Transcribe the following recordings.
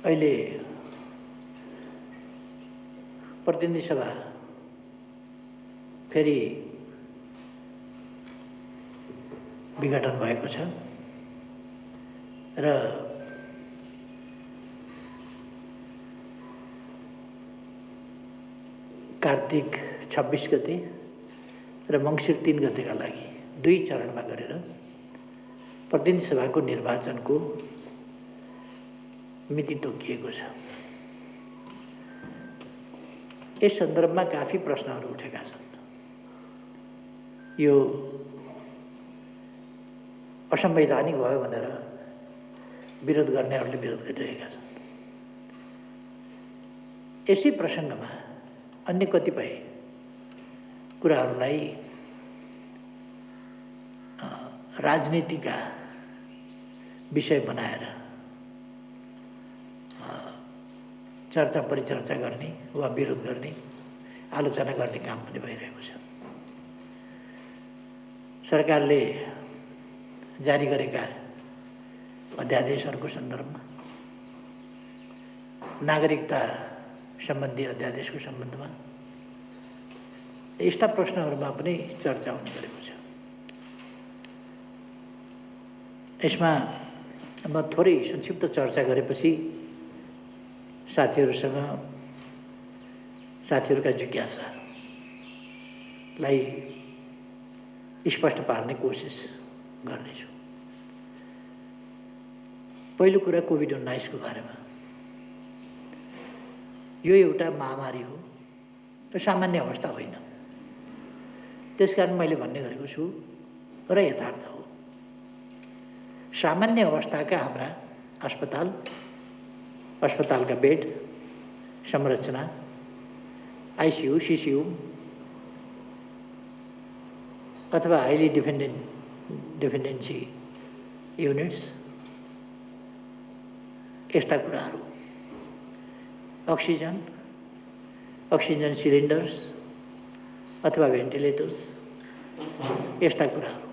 अहिले प्रतिनिधि सभा फेरि विघटन भएको छ र कार्तिक 26 गते र मङ्सिर 3 गतेका लागि 2 चरणमा गरेर प्रतिनिधि सभाको निर्वाचनको मिति तोकिएको छ। यस सन्दर्भमा काफी प्रश्नहरू उठेका छन्। यो असंवैधानिक भयो भनेर विरोध गर्नेहरूले विरोध गरिरहेका छन्। यसै प्रसङ्गमा अन्य कतिपय कुराहरूलाई राजनीतिका विषय बनाएर चर्चा परिचर्चा गर्ने वा विरोध गर्ने, आलोचना गर्ने काम पनि भइरहेको छ। सरकारले जारी गरेका अध्यादेशहरूको सन्दर्भमा, नागरिकता सम्बन्धी अध्यादेशको सम्बन्धमा यस्ता प्रश्नहरूमा पनि चर्चा हुने गरेको छ। यसमा म थोरै संक्षिप्त चर्चा गरेपछि साथीहरूका जिज्ञासालाई स्पष्ट पार्ने कोसिस गर्नेछु। पहिलो कुरा कोभिड-19 को बारेमा। यो एउटा महामारी हो, यो सामान्य अवस्था होइन। त्यसकारण मैले भन्ने गरेको छु र यथार्थ हो। सामान्य अवस्थाका हाम्रा अस्पतालका बेड, संरचना, आइसियु, सिसियु अथवा हाइली डिपेन्डेन्सी युनिट्स, यस्ता कुराहरू, अक्सिजन सिलिन्डर्स अथवा भेन्टिलेटर्स, यस्ता कुराहरू,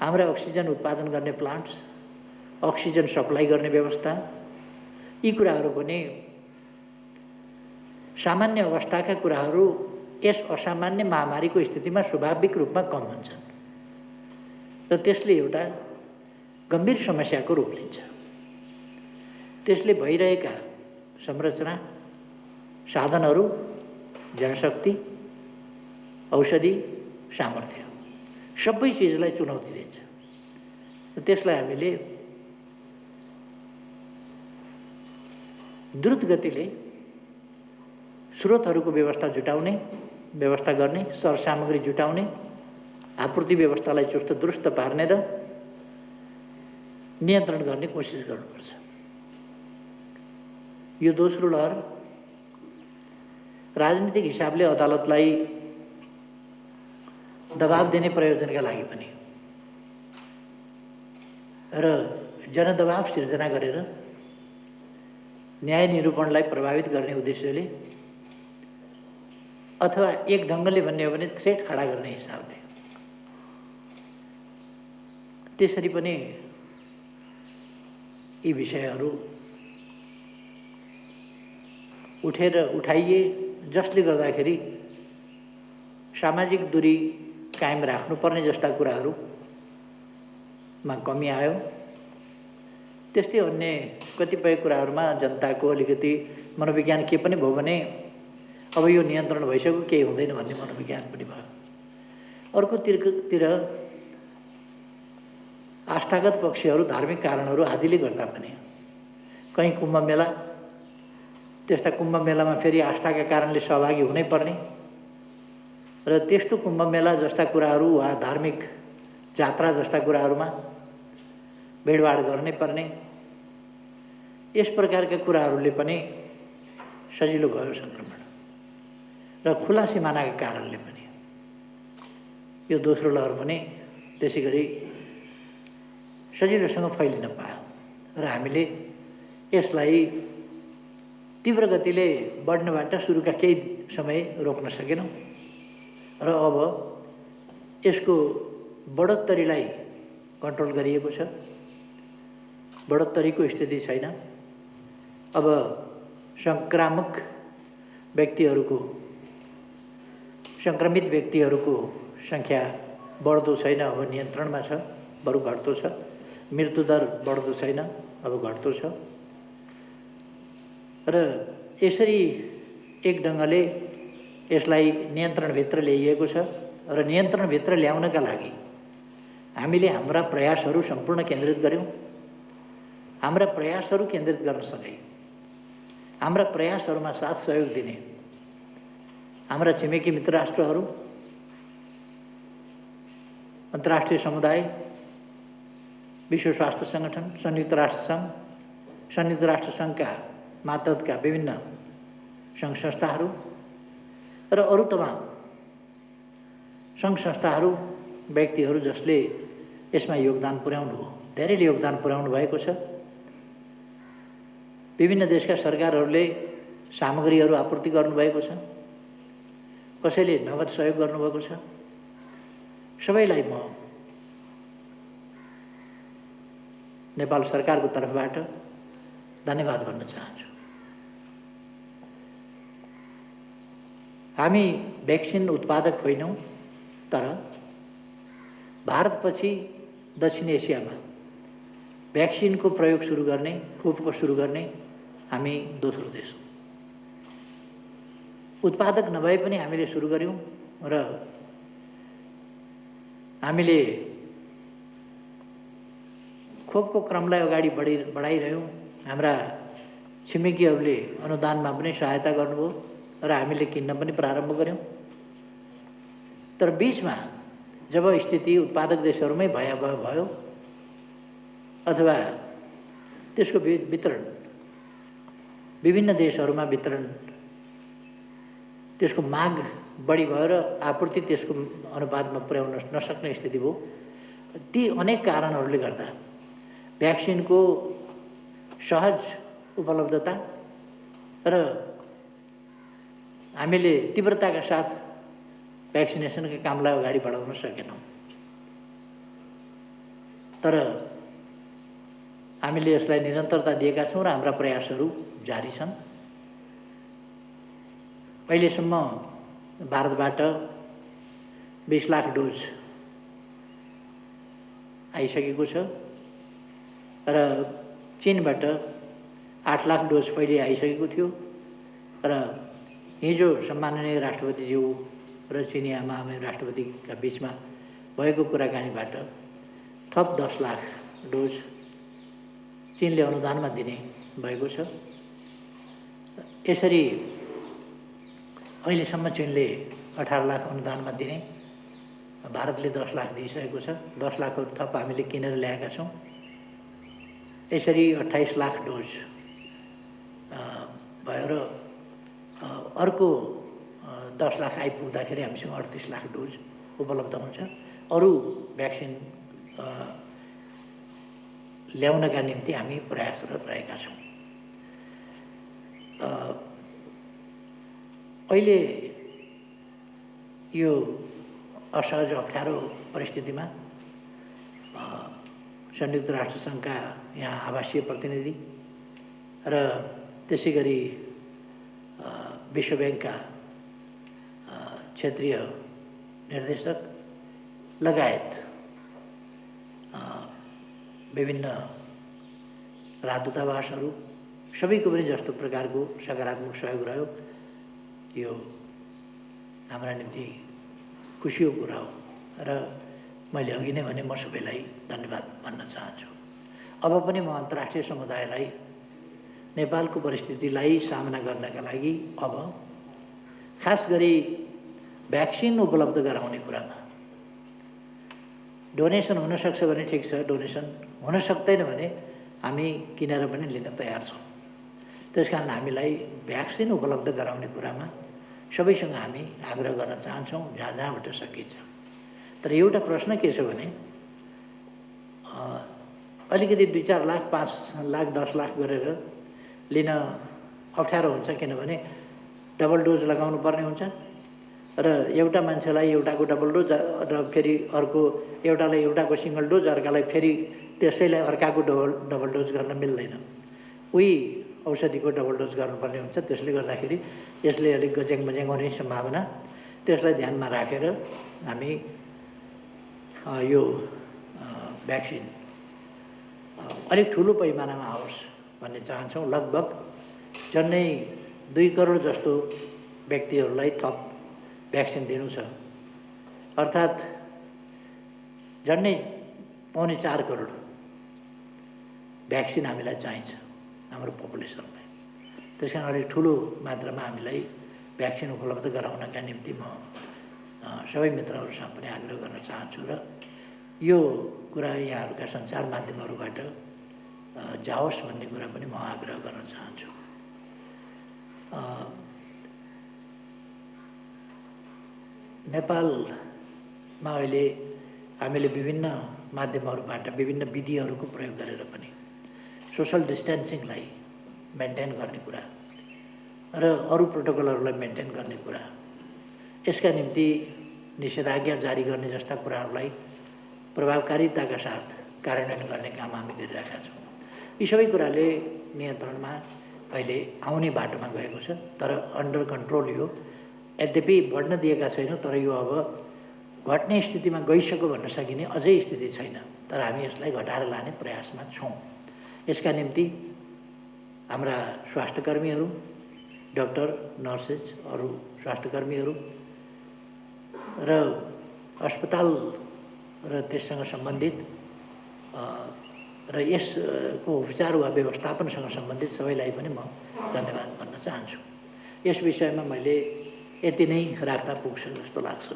हाम्रा अक्सिजन उत्पादन गर्ने प्लान्ट्स, अक्सिजन सप्लाई गर्ने व्यवस्था, यी कुराहरू पनि सामान्य अवस्थाका कुराहरू यस असामान्य महामारीको स्थितिमा स्वाभाविक रूपमा कम हुन्छन् र त्यसले एउटा गम्भीर समस्याको रूप लिन्छ। त्यसले भइरहेका संरचना, साधनहरू, जनशक्ति, औषधि, सामर्थ्य सबै चिजलाई चुनौती दिन्छ। त्यसलाई हामीले द्रुत गतिले स्रोतहरूको व्यवस्था गर्ने, सरसामग्री जुटाउने, आपूर्ति व्यवस्थालाई चुस्त दुरुस्त पार्ने र नियन्त्रण गर्ने कोसिस गर्नुपर्छ। यो दोस्रो लहर राजनीतिक हिसाबले अदालतलाई दबाब दिने प्रयोजनका लागि पनि र जनदबाव सिर्जना गरेर न्याय निरूपणलाई प्रभावित गर्ने उद्देश्यले अथवा एक ढङ्गले भन्ने हो भने थ्रेट खडा गर्ने हिसाबले त्यसरी पनि यी विषयहरू उठाइए, जसले गर्दाखेरि सामाजिक दूरी कायम राख्नुपर्ने जस्ता कुराहरूमा कमी आयो। त्यस्तै अन्य कतिपय कुराहरूमा जनताको अलिकति मनोविज्ञान के पनि भयो भने अब यो नियन्त्रण भइसक्यो, केही हुँदैन भन्ने मनोविज्ञान पनि भयो। अर्कोतिर आस्थागत पक्षहरू, धार्मिक कारणहरू आदिले गर्दा पनि कहीँ कुम्भ मेला, त्यस्ता कुम्भ मेलामा फेरि आस्थाका कारणले सहभागी हुनै पर्ने र त्यस्तो कुम्भ मेला जस्ता कुराहरू वा धार्मिक जात्रा जस्ता कुराहरूमा भिडभाड गर्नै पर्ने, यस प्रकारका कुराहरूले पनि सजिलो भयो सङ्क्रमण र खुला सिमानाका कारणले पनि यो दोस्रो लहर पनि त्यसै गरी सजिलोसँग फैलिन पायो र हामीले यसलाई तीव्र गतिले बढ्नबाट सुरुका केही समय रोक्न सकेनौँ र अब यसको बढोत्तरीलाई कन्ट्रोल गरिएको छ। बढोत्तरीको स्थिति छैन, अब संक्रामक व्यक्तिहरूको संक्रमित व्यक्तिहरूको सङ्ख्या बढ्दो छैन, अब नियन्त्रणमा छ, बरु घट्दो छ। मृत्युदर बढ्दो छैन, अब घट्दो छ। र यसरी एक ढङ्गले यसलाई नियन्त्रणभित्र ल्याइएको छ। र नियन्त्रणभित्र ल्याउनका लागि हामीले हाम्रा प्रयासहरू सम्पूर्ण केन्द्रित गर्यौँ। हाम्रा प्रयासहरू केन्द्रित गर्नसँगै हाम्रा प्रयासहरूमा साथ सहयोग दिने हाम्रा छिमेकी मित्र राष्ट्रहरू, अन्तर्राष्ट्रिय समुदाय, विश्व स्वास्थ्य सङ्गठन, संयुक्त राष्ट्र सङ्घ, संयुक्त राष्ट्र सङ्घका मातहतका विभिन्न सङ्घ संस्थाहरू र अरू तमाम सङ्घ संस्थाहरू, व्यक्तिहरू जसले यसमा योगदान पुर्याउनु हो, धेरैले योगदान पुर्याउनु भएको छ। विभिन्न देशका सरकारहरूले सामग्रीहरू आपूर्ति गर्नुभएको छ, कसैले नगद सहयोग गर्नुभएको छ। सबैलाई म नेपाल सरकारको तर्फबाट धन्यवाद भन्न चाहन्छु। हामी भ्याक्सिन उत्पादक होइनौँ, तर भारतपछि दक्षिण एसियामा भ्याक्सिनको प्रयोग सुरु गर्ने, खोपको सुरु गर्ने हामी दोस्रो देश हौँ। उत्पादक नभए पनि हामीले सुरु गऱ्यौँ र हामीले खोपको क्रमलाई अगाडि बढाइरह्यौँ। हाम्रा छिमेकीहरूले अनुदानमा पनि सहायता गर्नुभयो र हामीले किन्न पनि प्रारम्भ गऱ्यौँ। तर बीचमा जब स्थिति उत्पादक देशहरूमै भयावह भयो अथवा त्यसको वितरण विभिन्न देशहरूमा वितरण त्यसको माग बढी भयो र आपूर्ति त्यसको अनुपातमा पुर्याउन नसक्ने स्थिति भयो। ती अनेक कारणहरूले गर्दा भ्याक्सिनको सहज उपलब्धता र हामीले तीव्रताका साथ भ्याक्सिनेसनका कामलाई अगाडि बढाउन सकेनौँ। तर हामीले यसलाई निरन्तरता दिएका छौँ र हाम्रा प्रयासहरू जारी छन्। अहिलेसम्म भारतबाट 20 लाख डोज आइसकेको छ र चीनबाट 8 लाख डोज पहिले आइसकेको थियो र हिजो सम्माननीय राष्ट्रपतिज्यू र चिनी आमा राष्ट्रपतिका बीचमा भएको कुराकानीबाट थप 10 लाख डोज चीनले अनुदानमा दिने भएको छ। यसरी अहिलेसम्म चीनले 18 लाख अनुदानमा दिने, भारतले 10 लाख दिइसकेको छ। 10 लाखहरू थप हामीले किनेर ल्याएका छौँ। यसरी 28 लाख डोज भयो र अर्को 10 लाख आइपुग्दाखेरि हामीसँग 38 लाख डोज उपलब्ध हुन्छ। अरू भ्याक्सिन ल्याउनका निम्ति हामी प्रयासरत रहेका छौँ। अहिले यो असहज अप्ठ्यारो परिस्थितिमा संयुक्त राष्ट्र सङ्घका यहाँ आवासीय प्रतिनिधि र त्यसै गरी विश्व ब्याङ्कका क्षेत्रीय निर्देशक लगायत विभिन्न राजदूतावासहरू सबैको पनि जस्तो प्रकारको सकारात्मक सहयोग रह्यो, यो हाम्रा निम्ति खुसीको कुरा हो र मैले अघि नै भने म सबैलाई धन्यवाद भन्न चाहन्छु। अब पनि म अन्तर्राष्ट्रिय समुदायलाई नेपालको परिस्थितिलाई सामना गर्नका लागि अब खास गरी भ्याक्सिन उपलब्ध गराउने कुरामा डोनेसन हुनसक्छ भने ठिक छ, डोनेसन हुन सक्दैन भने हामी किनेर पनि लिन तयार छौँ। त्यसकारण हामीलाई भ्याक्सिन उपलब्ध गराउने कुरामा सबैसँग हामी आग्रह गर्न चाहन्छौँ जहाँ जहाँबाट सकिन्छ। तर एउटा प्रश्न के छ भने अलिकति 2-4 लाख 5 लाख 10 लाख गरेर लिन अप्ठ्यारो हुन्छ, किनभने डबल डोज लगाउनु पर्ने हुन्छ र एउटा मान्छेलाई एउटाको डबल डोज र फेरि अर्को एउटालाई एउटाको सिङ्गल डोज, अर्कालाई फेरि त्यसैलाई अर्काको डबल डोज गर्न मिल्दैन। उही औषधिको डबल डोज गर्नुपर्ने हुन्छ। त्यसले गर्दाखेरि यसले अलिक गज्याङ मज्याङ हुने सम्भावना, त्यसलाई ध्यानमा राखेर हामी यो भ्याक्सिन अलिक ठुलो पैमानामा आओस् भन्ने चाहन्छौँ। लगभग झन्डै 2 करोड जस्तो व्यक्तिहरूलाई थप भ्याक्सिन दिनु छ, अर्थात् झन्डै 3.25 करोड भ्याक्सिन हामीलाई चाहिन्छ हाम्रो पपुलेसनलाई। त्यस कारण अलिक ठुलो मात्रामा हामीलाई भ्याक्सिन उपलब्ध गराउनका निम्ति म सबै मित्रहरूसँग पनि आग्रह गर्न चाहन्छु र यो कुरा यहाँहरूका सञ्चार माध्यमहरूबाट जाओस् भन्ने कुरा पनि म आग्रह गर्न चाहन्छु। नेपालमा अहिले हामीले विभिन्न माध्यमहरूबाट विभिन्न विधिहरूको प्रयोग गरेर पनि सोसल डिस्टेन्सिङलाई मेन्टेन गर्ने कुरा र अरू प्रोटोकलहरूलाई मेन्टेन गर्ने कुरा, यसका निम्ति निषेधाज्ञा जारी गर्ने जस्ता कुराहरूलाई प्रभावकारिताका साथ कार्यान्वयन गर्ने काम हामी गरिरहेका छौँ। यी सबै कुराले नियन्त्रणमा अहिले आउने बाटोमा गएको छ, तर अन्डर कन्ट्रोल यो यद्यपि बढ्न दिएका छैनौँ, तर यो अब घट्ने स्थितिमा गइसक्यो भन्न सकिने अझै स्थिति छैन, तर हामी यसलाई घटाएर लाने प्रयासमा छौँ। यसका निम्ति हाम्रा स्वास्थ्यकर्मीहरू, डाक्टर, नर्सेस, अरू स्वास्थ्यकर्मीहरू र अस्पताल र त्यससँग सम्बन्धित र यसको उपचार वा व्यवस्थापनसँग सम्बन्धित सबैलाई पनि म धन्यवाद भन्न चाहन्छु। यस विषयमा मैले यति नै राख्दा पुग्छ जस्तो लाग्छ।